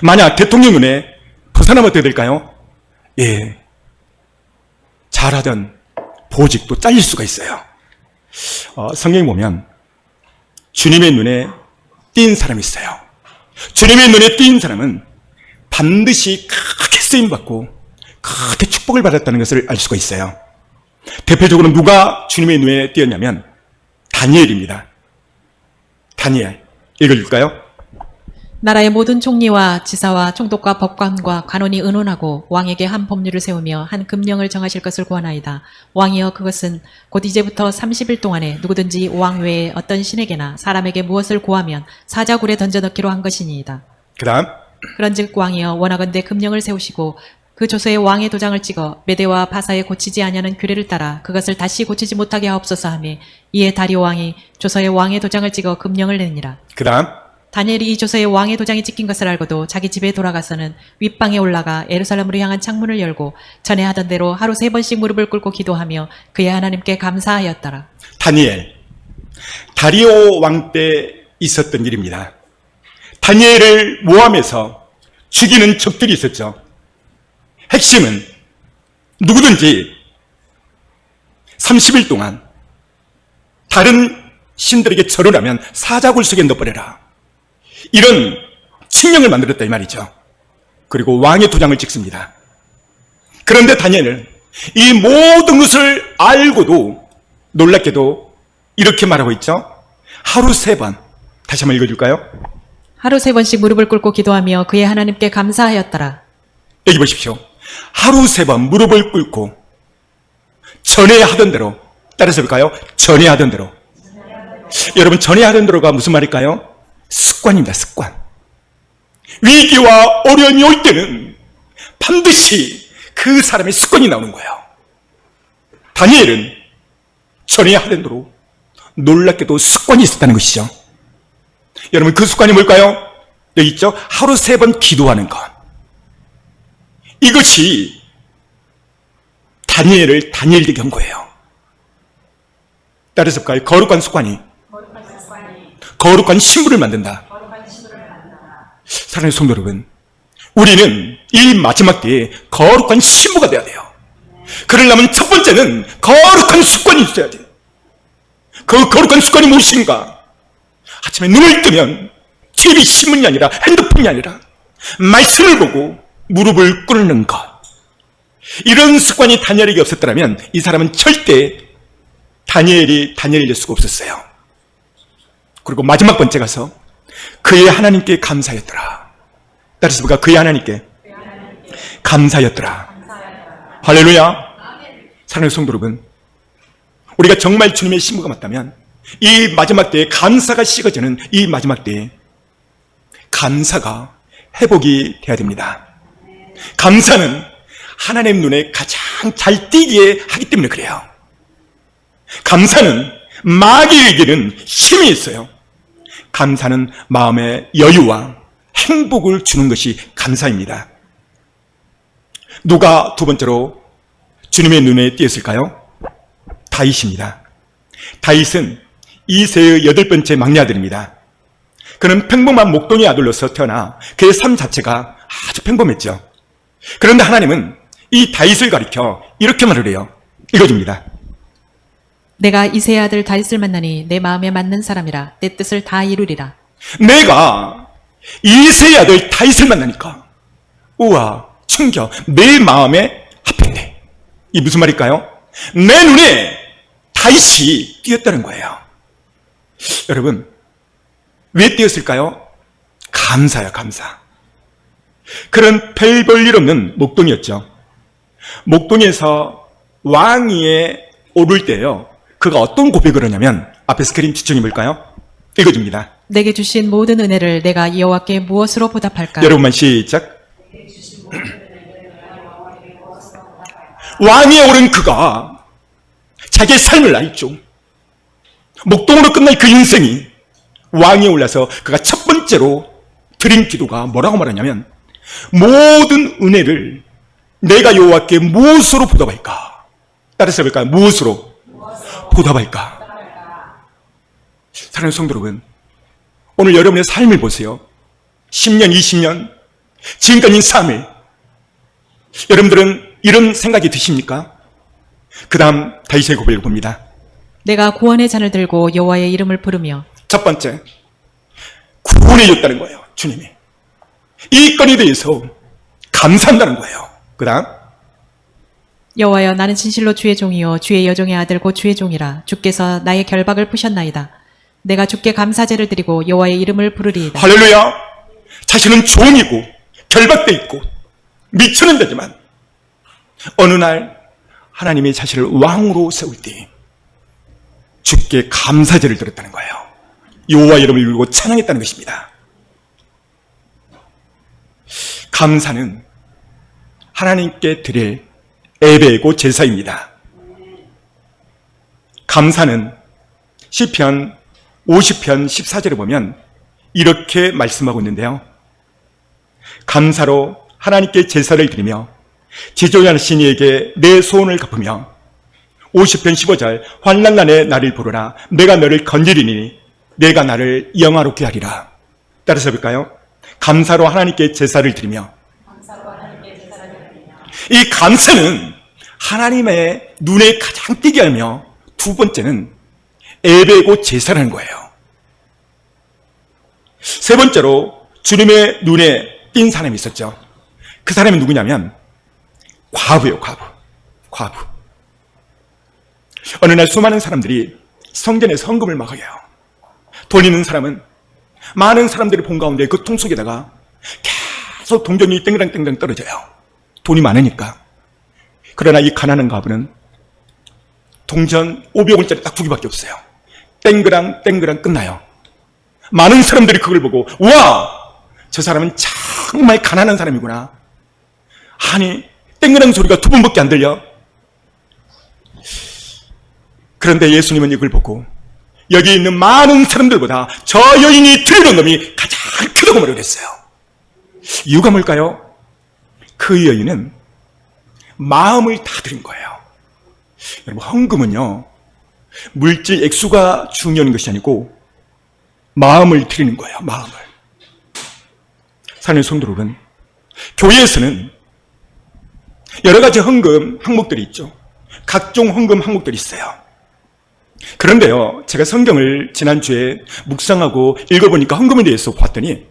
만약 대통령 눈에 벗어나면 어떻게 될까요? 예, 잘하던 보직도 잘릴 수가 있어요. 성경에 보면 주님의 눈에 띈 사람이 있어요. 주님의 눈에 띈 사람은 반드시 크게 쓰임받고 크게 축복을 받았다는 것을 알 수가 있어요. 대표적으로 누가 주님의 눈에 띄었냐면 다니엘입니다. 다니엘, 읽어줄까요? 나라의 모든 총리와 지사와 총독과 법관과 관원이 의논하고 왕에게 한 법률을 세우며 한 금령을 정하실 것을 구하나이다. 왕이여, 그것은 곧 이제부터 30일 동안에 누구든지 왕 외에 어떤 신에게나 사람에게 무엇을 구하면 사자굴에 던져넣기로 한 것이니이다. 그 다음, 그런즉 왕이여, 원하건대 금령을 세우시고 그 조서에 왕의 도장을 찍어 메대와 바사에 고치지 아니하는 규례를 따라 그것을 다시 고치지 못하게 하옵소서 하며, 이에 다리오 왕이 조서에 왕의 도장을 찍어 금령을 내니라. 그 다음, 다니엘이 이 조서에 왕의 도장이 찍힌 것을 알고도 자기 집에 돌아가서는 윗방에 올라가 예루살렘으로 향한 창문을 열고 전에 하던 대로 하루 3번씩 무릎을 꿇고 기도하며 그의 하나님께 감사하였더라. 다니엘, 다리오 왕 때 있었던 일입니다. 다니엘을 모함해서 죽이는 적들이 있었죠. 핵심은 누구든지 30일 동안 다른 신들에게 절을 하면 사자굴 속에 넣어버려라, 이런 칙령을 만들었다 이 말이죠. 그리고 왕의 도장을 찍습니다. 그런데 다니엘은 이 모든 것을 알고도 놀랍게도 이렇게 말하고 있죠. 하루 3번, 다시 한번 읽어줄까요? 하루 3번씩 무릎을 꿇고 기도하며 그의 하나님께 감사하였더라. 여기 보십시오. 하루 3번 무릎을 꿇고 전에 하던 대로, 따라서 볼까요? 전에 하던 대로. 여러분, 전에 하던 대로가 무슨 말일까요? 습관입니다. 습관. 위기와 어려움이 올 때는 반드시 그 사람의 습관이 나오는 거예요. 다니엘은 전에 하던 대로 놀랍게도 습관이 있었다는 것이죠. 여러분, 그 습관이 뭘까요? 여기 있죠? 하루 3번 기도하는 것. 이것이 다니엘을 다니엘에게 한 거예요. 따라서 볼까요? 거룩한 습관이 거룩한 신부를 만든다. 사랑하는 성도 여러분, 우리는 이 마지막 때에 거룩한 신부가 돼야 돼요. 그러려면 첫 번째는 거룩한 습관이 있어야 돼요. 그 거룩한 습관이 무엇인가? 아침에 눈을 뜨면 TV 신문이 아니라 핸드폰이 아니라 말씀을 보고 무릎을 꿇는 것. 이런 습관이 다니엘에게 없었더라면 이 사람은 절대 다니엘이 될 수가 없었어요. 그리고 마지막 번째 가서 그의 하나님께 감사했더라. 따라서 우리가 그의 하나님께 감사였더라. 할렐루야. 사랑하는 성도 여러분, 우리가 정말 주님의 신부가 맞다면 이 마지막 때에 감사가 식어지는 이 마지막 때에 감사가 회복이 돼야 됩니다. 감사는 하나님 눈에 가장 잘 띄게 하기 때문에 그래요. 감사는 마귀에게는 힘이 있어요. 감사는 마음의 여유와 행복을 주는 것이 감사입니다. 누가 두 번째로 주님의 눈에 띄었을까요? 다윗입니다. 다윗은 이새의 8번째 막내 아들입니다. 그는 평범한 목동의 아들로서 태어나 그의 삶 자체가 아주 평범했죠. 그런데 하나님은 이 다윗을 가리켜 이렇게 말을 해요. 읽어줍니다. 내가 이새의 아들 다윗을 만나니 내 마음에 맞는 사람이라 내 뜻을 다 이루리라. 내가 이새의 아들 다윗을 만나니까 우와, 충격, 내 마음에 합했네. 이 무슨 말일까요? 내 눈에 다윗이 띄었다는 거예요. 여러분, 왜 띄었을까요? 감사야, 감사. 그런 별 볼 일 없는 목동이었죠. 목동에서 왕위에 오를 때요, 그가 어떤 고백을 하냐면, 앞에 스크린 지청이 뭘까요? 읽어줍니다. 내게 주신 모든 은혜를 내가 여호와께 무엇으로 보답할까? 여러분만 시작. 왕위에 오른 그가 자기의 삶을 알죠. 목동으로 끝날 그 인생이 왕위에 올라서 그가 첫 번째로 드린 기도가 뭐라고 말하냐면, 모든 은혜를 내가 여호와께 무엇으로 보답할까? 따라서 볼까요? 무엇으로 보답할까? 사랑하는 성도 여러분, 오늘 여러분의 삶을 보세요. 10년, 20년, 지금까지 삶을, 여러분들은 이런 생각이 드십니까? 그 다음 다윗의 고백을 봅니다. 내가 구원의 잔을 들고 여호와의 이름을 부르며 첫 번째, 구원해 줬다는 거예요. 주님이. 이 건에 대해서 감사한다는 거예요. 그 다음, 여호와여 나는 진실로 주의 종이요 주의 여종의 아들 곧 주의 종이라. 주께서 나의 결박을 푸셨나이다. 내가 주께 감사제를 드리고 여호와의 이름을 부르리이다. 할렐루야. 자신은 종이고 결박돼 있고 미치는 자지만 어느 날 하나님이 자신을 왕으로 세울 때 주께 감사제를 드렸다는 거예요. 여호와 이름을 부르고 찬양했다는 것입니다. 감사는 하나님께 드릴 예배고 제사입니다. 감사는 시편 50편 14절에 보면 이렇게 말씀하고 있는데요. 감사로 하나님께 제사를 드리며 지존하신 이에게 내 소원을 갚으며 50편 15절 환난날에 나를 부르라 내가 너를 건지리니 내가 나를 영화롭게 하리라. 따라서 볼까요? 감사로 하나님께 제사를 드리며 이 감사는 하나님의 눈에 가장 띄게 하며 두 번째는 예배고 제사라는 거예요. 세 번째로 주님의 눈에 띈 사람이 있었죠. 그 사람이 누구냐면 과부예요. 과부. 어느 날 수많은 사람들이 성전에 헌금을 막아요. 돈 있는 사람은 많은 사람들이 본 가운데 그 통 속에다가 계속 동전이 땡그랑 떨어져요. 돈이 많으니까. 그러나 이 가난한 과부는 동전 500원짜리 딱 2개밖에 없어요. 땡그랑 끝나요. 많은 사람들이 그걸 보고 와! 저 사람은 정말 가난한 사람이구나. 아니 땡그랑 소리가 2번밖에 안 들려. 그런데 예수님은 이걸 보고 여기 있는 많은 사람들보다 저 여인이 드리는 놈이 가장 크다고 말을 했어요. 이유가 뭘까요? 그 여인은 마음을 다 드린 거예요. 여러분, 헌금은요, 물질 액수가 중요한 것이 아니고 마음을 드리는 거예요. 마음을. 사랑하는 성도 여러분, 교회에서는 여러 가지 헌금 항목들이 있죠. 각종 헌금 항목들이 있어요. 그런데요, 제가 성경을 지난주에 묵상하고 읽어보니까 헌금에 대해서 봤더니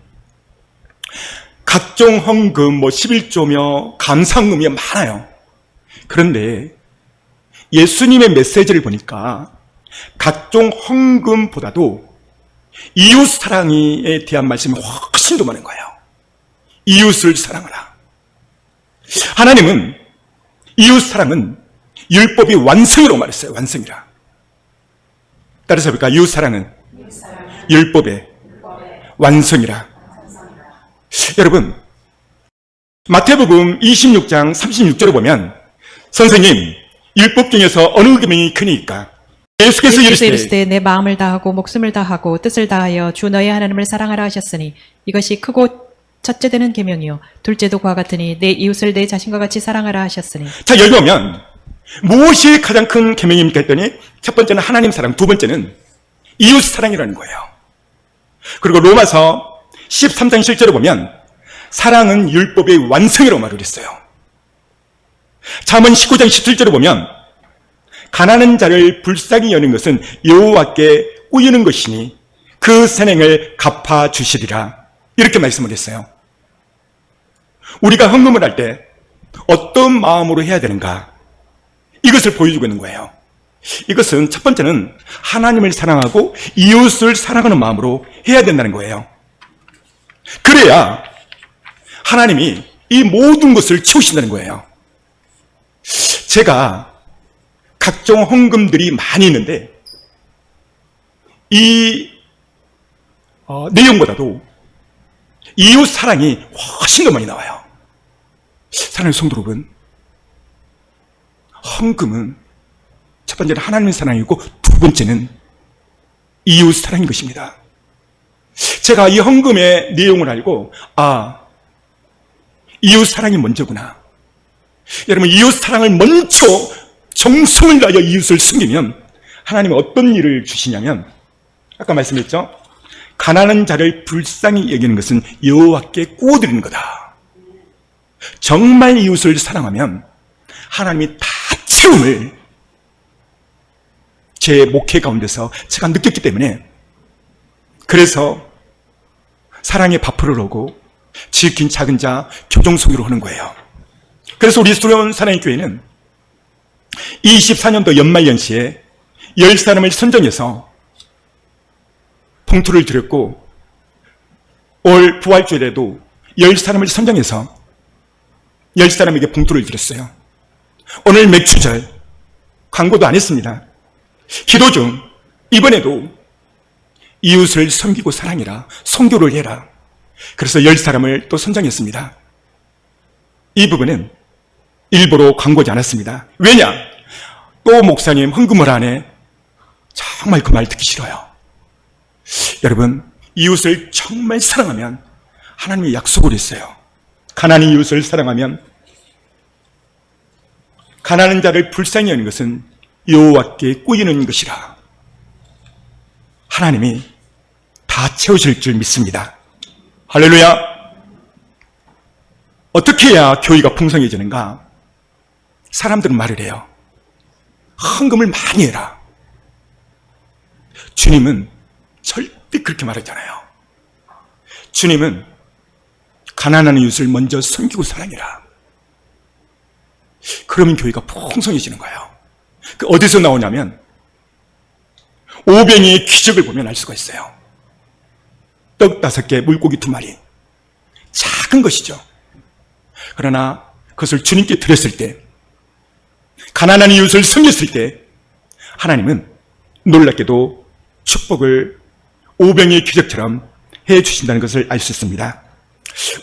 각종 헌금, 11조며 감사헌금이 많아요. 그런데 예수님의 메시지를 보니까 각종 헌금보다도 이웃 사랑에 대한 말씀이 훨씬 더 많은 거예요. 이웃을 사랑하라. 하나님은 이웃 사랑은 율법이 완성이라고 말했어요. 완성이라. 따라서 볼까? 이웃 사랑은 율법의 완성이라. 여러분, 마태복음 26장 36절에 보면 선생님, 율법 중에서 어느 계명이 크니까? 예수께서 이르시되 내 마음을 다하고 목숨을 다하고 뜻을 다하여 주 너의 하나님을 사랑하라 하셨으니 이것이 크고 첫째 되는 계명이요 둘째도 그와 같으니 내 이웃을 내 자신과 같이 사랑하라 하셨으니. 자, 여기 보면 무엇이 가장 큰 계명입니까 했더니 첫 번째는 하나님 사랑, 두 번째는 이웃 사랑이라는 거예요. 그리고 로마서 13장 7절에 보면 사랑은 율법의 완성이라고 말을 했어요. 잠언 19장 17절에 보면 가난한 자를 불쌍히 여는 것은 여호와께 꾸이는 것이니 그 선행을 갚아주시리라. 이렇게 말씀을 했어요. 우리가 헌금을 할 때 어떤 마음으로 해야 되는가? 이것을 보여주고 있는 거예요. 이것은 첫 번째는 하나님을 사랑하고 이웃을 사랑하는 마음으로 해야 된다는 거예요. 그래야 하나님이 이 모든 것을 채우신다는 거예요. 제가 각종 헌금들이 많이 있는데 이 내용보다도 이웃 사랑이 훨씬 더 많이 나와요. 사랑하는 성도 여러분, 헌금은 첫 번째는 하나님의 사랑이고 두 번째는 이웃 사랑인 것입니다. 제가 이 헌금의 내용을 알고 이웃 사랑이 먼저구나. 여러분, 이웃 사랑을 먼저 정성을 다하여 이웃을 섬기면 하나님은 어떤 일을 주시냐면 아까 말씀드렸죠. 가난한 자를 불쌍히 여기는 것은 여호와께 구워드리는 거다. 정말 이웃을 사랑하면 하나님이 다 채움을 제 목회 가운데서 제가 느꼈기 때문에 그래서 사랑의 밥풀을 오고 지킨 작은 자 교정소기로 하는 거예요. 그래서 우리 수련 사랑의 교회는 24년도 연말연시에 10사람을 선정해서 봉투를 드렸고, 올 부활주일에도 10사람을 선정해서 10사람에게 봉투를 드렸어요. 오늘 맥주절 광고도 안 했습니다. 기도 중 이번에도 이웃을 섬기고 사랑해라, 선교를 해라. 그래서 10사람을 또 선정했습니다. 이 부분은 일부러 광고지 않았습니다. 왜냐? 또 목사님 헌금을 안 해. 정말 그 말 듣기 싫어요. 여러분, 이웃을 정말 사랑하면 하나님이 약속을 했어요. 가난한 이웃을 사랑하면 가난한 자를 불쌍히 여는 것은 여호와께 꼬이는 것이라. 하나님이 다 채우실 줄 믿습니다. 할렐루야. 어떻게 해야 교회가 풍성해지는가? 사람들은 말을 해요. 헌금을 많이 해라. 주님은 절대 그렇게 말하잖아요. 주님은 가난한 이웃을 먼저 섬기고 사랑해라. 그러면 교회가 풍성해지는 거예요. 그 어디서 나오냐면 오병이의 기적을 보면 알 수가 있어요. 떡 5개, 물고기 2마리. 작은 것이죠. 그러나 그것을 주님께 드렸을 때, 가난한 이웃을 섬겼을 때 하나님은 놀랍게도 축복을 오병이의 기적처럼 해주신다는 것을 알 수 있습니다.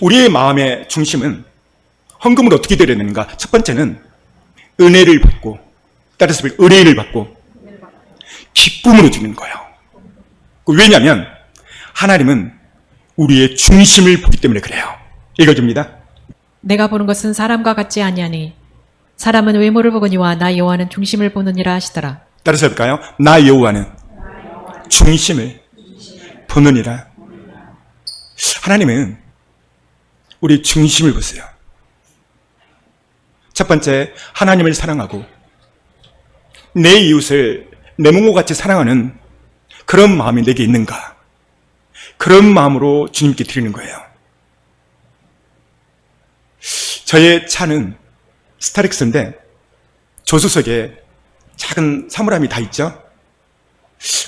우리의 마음의 중심은 헌금을 어떻게 드려야 되는가? 첫 번째는 은혜를 받고, 따라서 의뢰를 받고 기쁨으로 주는 거예요. 왜냐하면 하나님은 우리의 중심을 보기 때문에 그래요. 읽어줍니다. 내가 보는 것은 사람과 같지 아니하니 사람은 외모를 보거니와 나 여호와는 중심을 보느니라 하시더라. 따라서 해볼까요? 나 여호와는 중심을 보느니라. 하나님은 우리 중심을 보세요. 첫 번째, 하나님을 사랑하고 내 이웃을 내 몸과 같이 사랑하는 그런 마음이 내게 있는가? 그런 마음으로 주님께 드리는 거예요. 저의 차는 스타렉스인데 조수석에 작은 사물함이 다 있죠.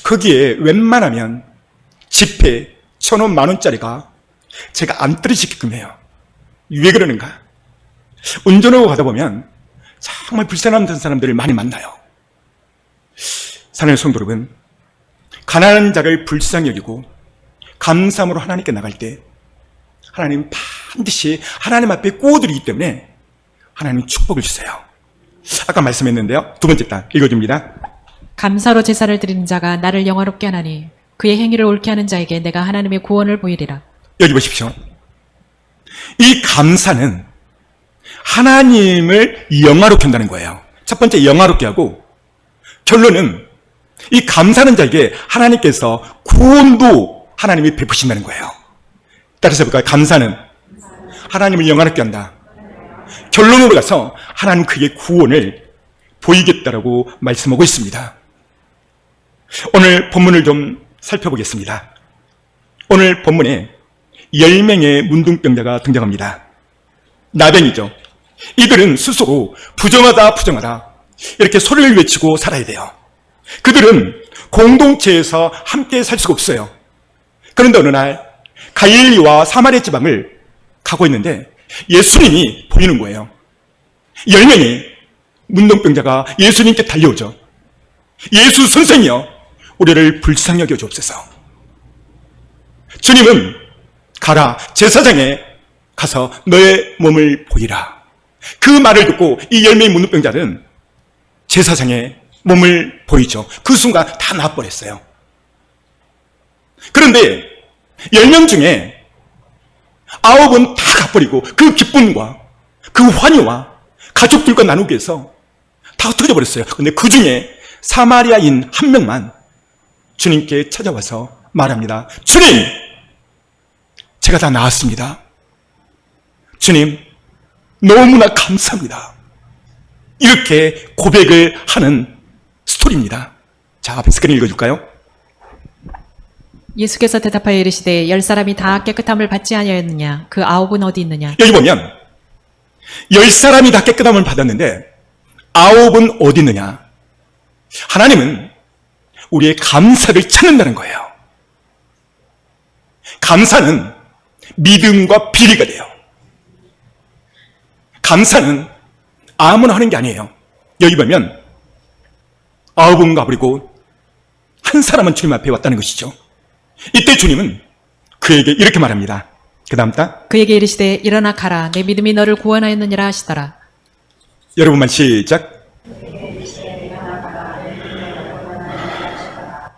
거기에 웬만하면 지폐 1,000원, 10,000원짜리가 제가 안 떨어지게끔 해요. 왜 그러는가? 운전하고 가다 보면 정말 불쌍한 사람들을 많이 만나요. 사랑하는 성도 여러분, 가난한 자를 불쌍히 여기고 감사함으로 하나님께 나갈 때 하나님 반드시 하나님 앞에 꼬드리기 때문에 하나님 축복을 주세요. 아까 말씀했는데요. 두 번째 단 읽어줍니다. 감사로 제사를 드리는 자가 나를 영화롭게 하나니 그의 행위를 옳게 하는 자에게 내가 하나님의 구원을 보이리라. 여기 보십시오. 이 감사는 하나님을 영화롭게 한다는 거예요. 첫 번째 영화롭게 하고, 결론은 이 감사하는 자에게 하나님께서 구원도 하나님이 베푸신다는 거예요. 따라서 해볼까요? 감사는 하나님을 영화롭게 한다. 결론으로 가서 하나님 그의 구원을 보이겠다라고 말씀하고 있습니다. 오늘 본문을 좀 살펴보겠습니다. 오늘 본문에 10명의 문둥병자가 등장합니다. 나병이죠. 이들은 스스로 부정하다 이렇게 소리를 외치고 살아야 돼요. 그들은 공동체에서 함께 살 수가 없어요. 그런데 어느 날 갈릴리와 사마리아 지방을 가고 있는데 예수님이 보이는 거예요. 10명의 문둥병자가 예수님께 달려오죠. 예수 선생이여, 우리를 불쌍히 여겨 주옵소서. 주님은 가라, 제사장에 가서 너의 몸을 보이라. 그 말을 듣고 이 10명의 문둥병자는 제사장의 몸을 보이죠. 그 순간 다 나아버렸어요. 그런데 10명 중에 9은 다 가버리고 그 기쁨과 그 환희와 가족들과 나누기 위해서 다 흩어져 버렸어요. 그런데 그 중에 사마리아인 한 명만 주님께 찾아와서 말합니다. 주님, 제가 다 나았습니다. 주님, 너무나 감사합니다. 이렇게 고백을 하는 스토리입니다. 자, 앞에 스크린 읽어줄까요? 예수께서 대답하여 이르시되 10사람이 다 깨끗함을 받지 아니하였느냐? 그 9은 어디 있느냐? 여기 보면 10사람이 다 깨끗함을 받았는데 9은 어디 있느냐? 하나님은 우리의 감사를 찾는다는 거예요. 감사는 믿음과 비례가 돼요. 감사는 아무나 하는 게 아니에요. 여기 보면 9은 가버리고 한 사람은 주님 앞에 왔다는 것이죠. 이때 주님은 그에게 이렇게 말합니다. 그 다음 단 그에게 이르시되 일어나 가라. 내 믿음이 너를 구원하였느니라 하시더라. 여러분만 시작.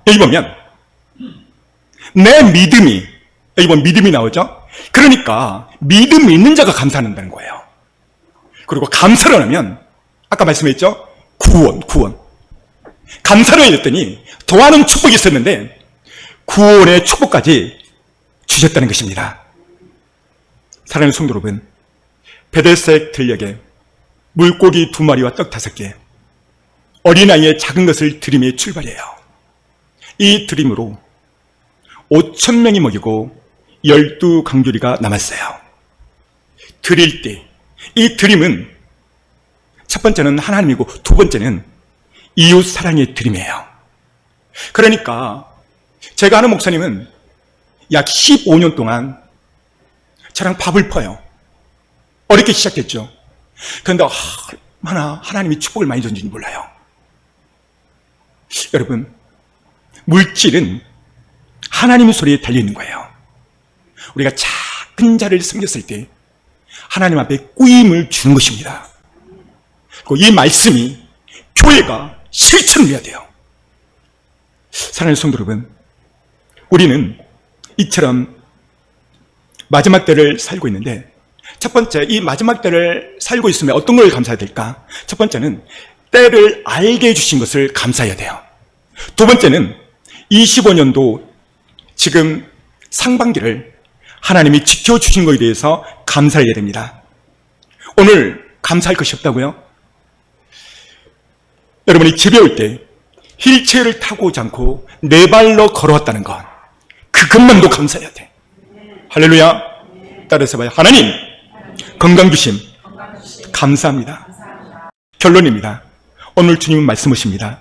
여기 보면 내 믿음이, 여기 보면 믿음이 나오죠. 그러니까 믿음이 있는 자가 감사한다는 거예요. 그리고 감사를 하면 아까 말씀했죠. 구원. 감사를 했더니 더하는 축복이 있었는데 구원의 축복까지 주셨다는 것입니다. 사랑하는 성도 여러분, 베델색 들녘에 물고기 2마리와 떡 5개, 어린아이의 작은 것을 드림의 출발이에요. 이 드림으로 5,000명이 먹이고 12강조리가 남았어요. 드릴 때 이 드림은 첫 번째는 하나님이고 두 번째는 이웃 사랑의 드림이에요. 그러니까 제가 아는 목사님은 약 15년 동안 저랑 밥을 퍼요. 어렵게 시작했죠. 그런데 얼마나 하나님이 축복을 많이 줬는지 몰라요. 여러분, 물질은 하나님의 소리에 달려있는 거예요. 우리가 작은 자를 섬겼을 때 하나님 앞에 꾸임을 주는 것입니다. 그리고 이 말씀이 교회가 실천을 해야 돼요. 사랑하는 성도 여러분, 우리는 이처럼 마지막 때를 살고 있는데 첫 번째, 이 마지막 때를 살고 있으면 어떤 걸 감사해야 될까? 첫 번째는 때를 알게 해주신 것을 감사해야 돼요. 두 번째는 25년도 지금 상반기를 하나님이 지켜주신 것에 대해서 감사해야 됩니다. 오늘 감사할 것이 없다고요? 여러분이 집에 올 때 휠체어를 타고 오지 않고 네 발로 걸어왔다는 것, 그것만도 감사해야 돼. 할렐루야. 따라서 봐요. 하나님, 건강 주심 감사합니다. 결론입니다. 오늘 주님은 말씀하십니다.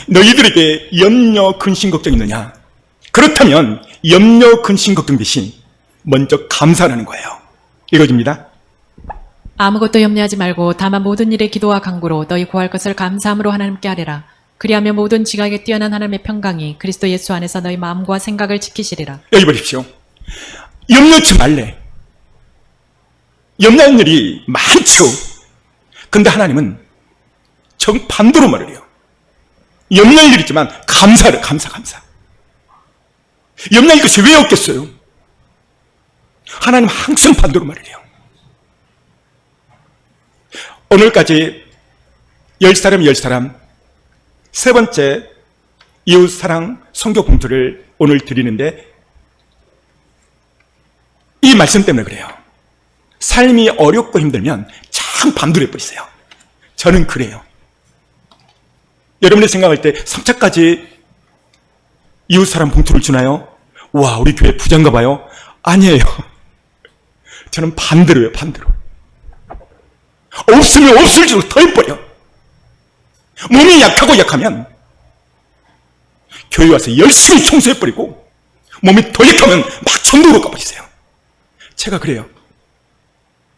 너희들에게 염려, 근심, 걱정 있느냐? 그렇다면 염려, 근심, 걱정 대신 먼저 감사하는 거예요. 읽어줍니다. 아무것도 염려하지 말고 다만 모든 일에 기도와 간구로 너희 구할 것을 감사함으로 하나님께 아뢰라. 그리하면 모든 지각에 뛰어난 하나님의 평강이 그리스도 예수 안에서 너희 마음과 생각을 지키시리라. 여기 보십시오. 염려치 말래. 염려하는 일이 많죠. 근데 하나님은 정반대로 말을 해요. 염려할 일 있지만 감사를, 감사. 염려할 것이 왜 없겠어요? 하나님 항상 반대로 말을 해요. 오늘까지 10사람 세 번째 이웃사랑 선교 봉투를 오늘 드리는데 이 말씀 때문에 그래요. 삶이 어렵고 힘들면 참 반대로 해버리세요. 저는 그래요. 여러분이 생각할 때 3차까지 이웃사랑 봉투를 주나요? 와, 우리 교회 부자인가 봐요. 아니에요. 저는 반대로요, 반대로. 없으면 없을수록 더 해버려. 몸이 약하면 교회 와서 열심히 청소해버리고 몸이 더 약하면 막 전도로 가버리세요. 제가 그래요.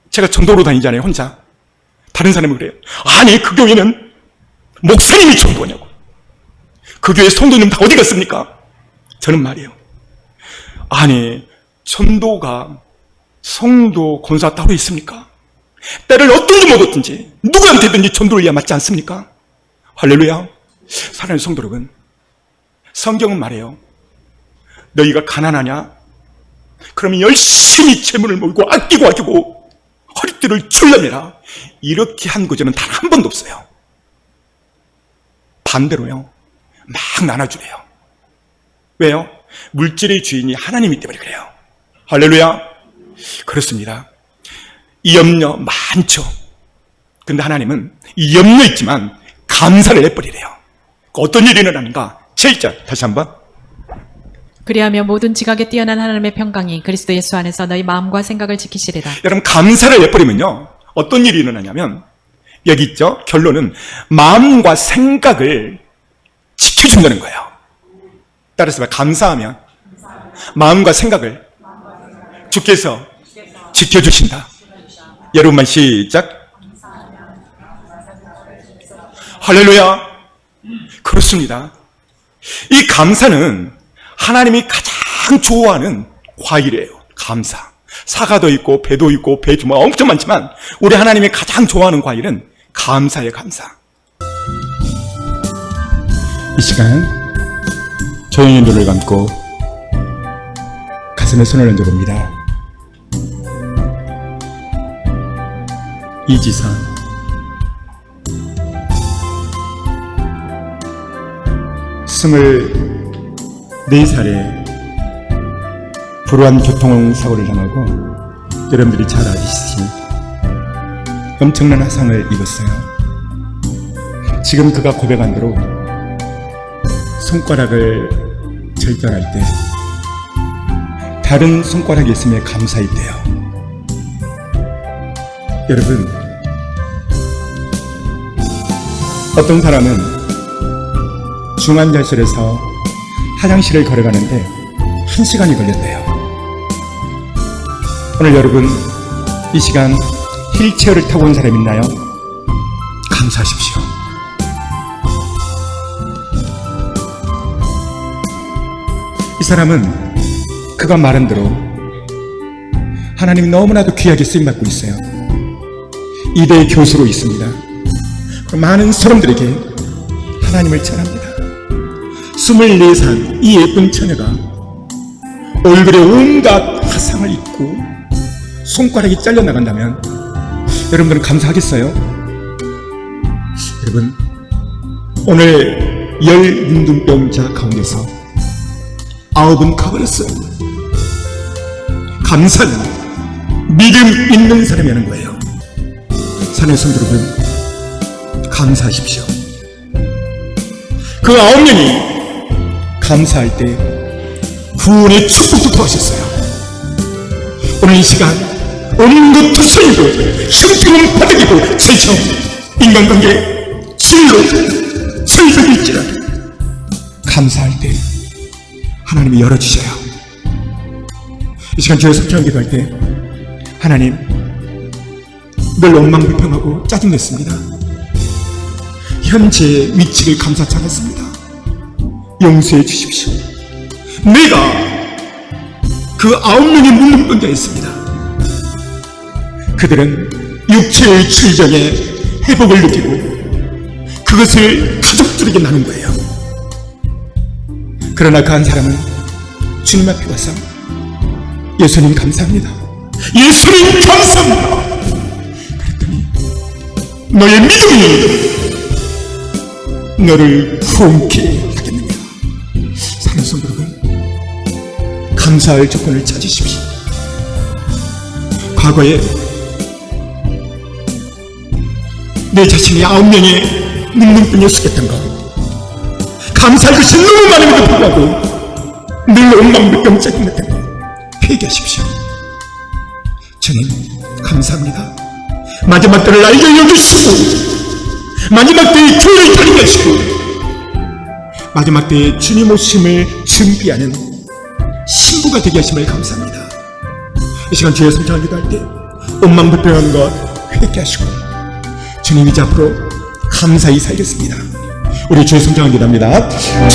제가 전도로 다니잖아요, 혼자. 다른 사람은 그래요. 아니, 그 교회는 목사님이 전도하냐고. 그 교회 성도님 다 어디 갔습니까? 저는 말이에요. 아니, 전도가 성도 권사 따로 있습니까? 때를 어떤지 먹었든지 누구한테든지 전도를 해야 맞지 않습니까? 할렐루야. 사랑하는 성도 여러분, 성경은 말해요. 너희가 가난하냐? 그러면 열심히 재물을 모으고 아끼고 허리띠를 출려내라. 이렇게 한 구절은 단 한 번도 없어요. 반대로요, 막 나눠주래요. 왜요? 물질의 주인이 하나님이기 때문에 그래요. 할렐루야. 그렇습니다. 이 염려 많죠. 근데 하나님은 이 염려 있지만 감사를 해버리래요. 어떤 일이 일어나는가? 7절 다시 한번. 그리하며 모든 지각에 뛰어난 하나님의 평강이 그리스도 예수 안에서 너희 마음과 생각을 지키시리라. 여러분, 감사를 내버리면요, 어떤 일이 일어나냐면, 여기 있죠? 결론은 마음과 생각을 지켜준다는 거예요. 따라서 봐, 감사하면 마음과 생각을 주께서 지켜주신다. 여러분만 시작. 할렐루야. 그렇습니다. 이 감사는 하나님이 가장 좋아하는 과일이에요. 감사. 사과도 있고 배도 있고 배주 뭐 엄청 많지만 우리 하나님이 가장 좋아하는 과일은 감사예요. 감사. 이 시간 조용히 눈을 감고 가슴에 손을 얹어봅니다. 이지선, 24살에 불우한 교통사고를 당하고 여러분들이 잘 아시듯이 엄청난 화상을 입었어요. 지금 그가 고백한 대로 손가락을 절단할 때 다른 손가락이 있으면 감사했대요. 여러분, 어떤 사람은 중환자실에서 화장실을 걸어가는데 1시간이 걸렸대요. 오늘 여러분, 이 시간 휠체어를 타고 온 사람 있나요? 감사하십시오. 이 사람은 그가 말한 대로 하나님이 너무나도 귀하게 쓰임받고 있어요. 이대의 교수로 있습니다. 많은 사람들에게 하나님을 전합니다. 24살 이 예쁜 처녀가 얼굴에 온갖 화상을 입고 손가락이 잘려나간다면 여러분들은 감사하겠어요? 여러분, 오늘 10 문둥병자 가운데서 9은 가버렸어요. 감사는 믿음 있는 사람이 하는 거예요. 사랑하는 성도 여러분, 감사하십시오. 그 9명이 감사할 때 구원의 축복도 더하셨어요. 오늘 이 시간 온갖 투성이고 형편은 바닥이고 절청, 인간관계 진로 설득일지라도 감사할 때 하나님이 열어주셔요. 이 시간 주의 성령 기도할 때 하나님, 늘 엉망불평하고 짜증냈습니다. 현재의 위치를 감사치 않았습니다. 용서해 주십시오. 내가 그 9명의 문둥병자였습니다. 그들은 육체의 출정에 회복을 느끼고 그것을 가족들에게 나눈 거예요. 그러나 그 한 사람은 주님 앞에 와서 예수님 감사합니다. 예수님 감사합니다. 그랬더니 너의 믿음이 너를 구원케 하겠느냐. 사랑하는 성도 여러분, 감사할 조건을 찾으십시오. 과거에 내 자신이 9명의 문둥병에 속했던 것, 감사할 것이 너무 많음에도 불구하고 늘 엉망불평 짜증냈던 것 회개하십시오. 주님 감사합니다. 마지막 때를 알게 여기시고 마지막 때에 교회를 다니게 하시고 마지막 때에 주님 오심을 준비하는 신부가 되게 하심을 감사합니다. 이 시간 주의 성장을 기도할 때 엉망불평한 것 회개하시고 주님 이제 앞으로 감사히 살겠습니다. 우리 주의 성장을 기도합니다. 주여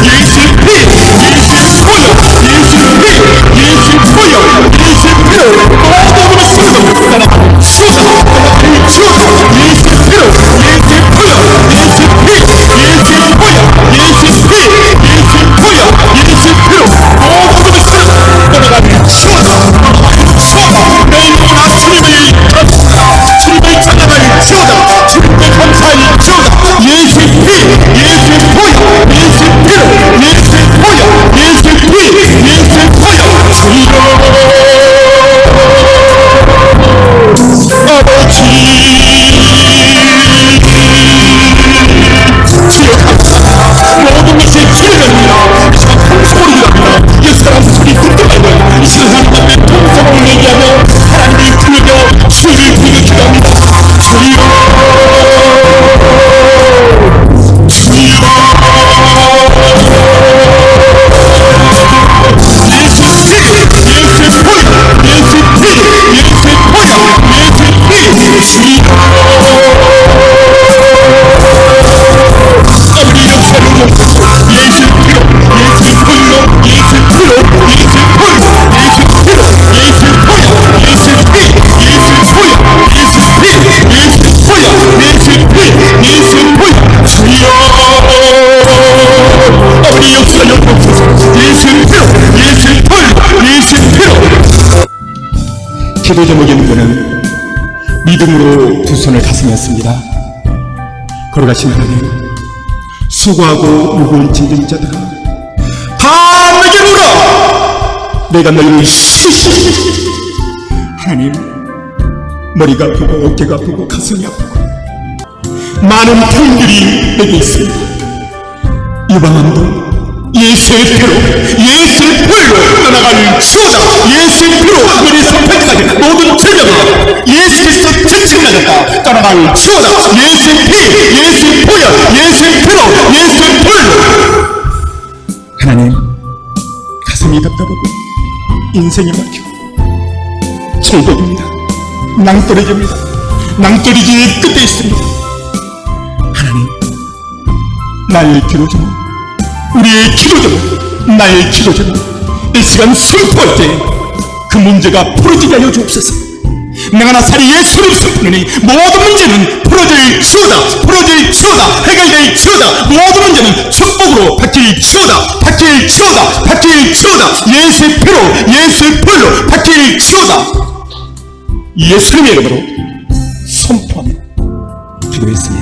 예수의 피로 기도 제목의 문제는 믿음으로 두 손을 가슴에 었습니다. 걸어가신 하나님, 수고하고 무거운 짐진 자들아 다 내게 오라. 내가 너희를 쉬시리. 하나님, 머리가 아프고 어깨가 아프고 가슴이 아프고 많은 병들이 내게 있습니다. 유방암도 예수의 피로, 예수의 피로 떠나갈 주어다. 예수의 피로 하늘의 성패까지 모든 죄가 예수께서 지칭하셨다. 떠나갈 주어다. 예수의 피, 예수의 보혈, 예수의 피로, 예수의 피로. 하나님, 가슴이 답답하고 인생이 막히고 철벽입니다. 낭떠러지입니다. 낭떠러지의 끝에 있습니다. 하나님, 나의 기도 제목, 우리의 기도 제목, 나의 기도 제목, 이 시간 선포할 때 그 문제가 풀어지게 하여 주옵소서. 내가 나사리 예수를 선포하니 모든 문제는 풀어질 주어다. 풀어질 주어다. 해결될 주어다. 모든 문제는 축복으로 바뀔 주어다. 바뀔 주어다. 바뀔 주어다. 예수의 피로, 예수의 불로 바뀔 주어다. 예수님의 이름으로 선포하며 기도했습니다.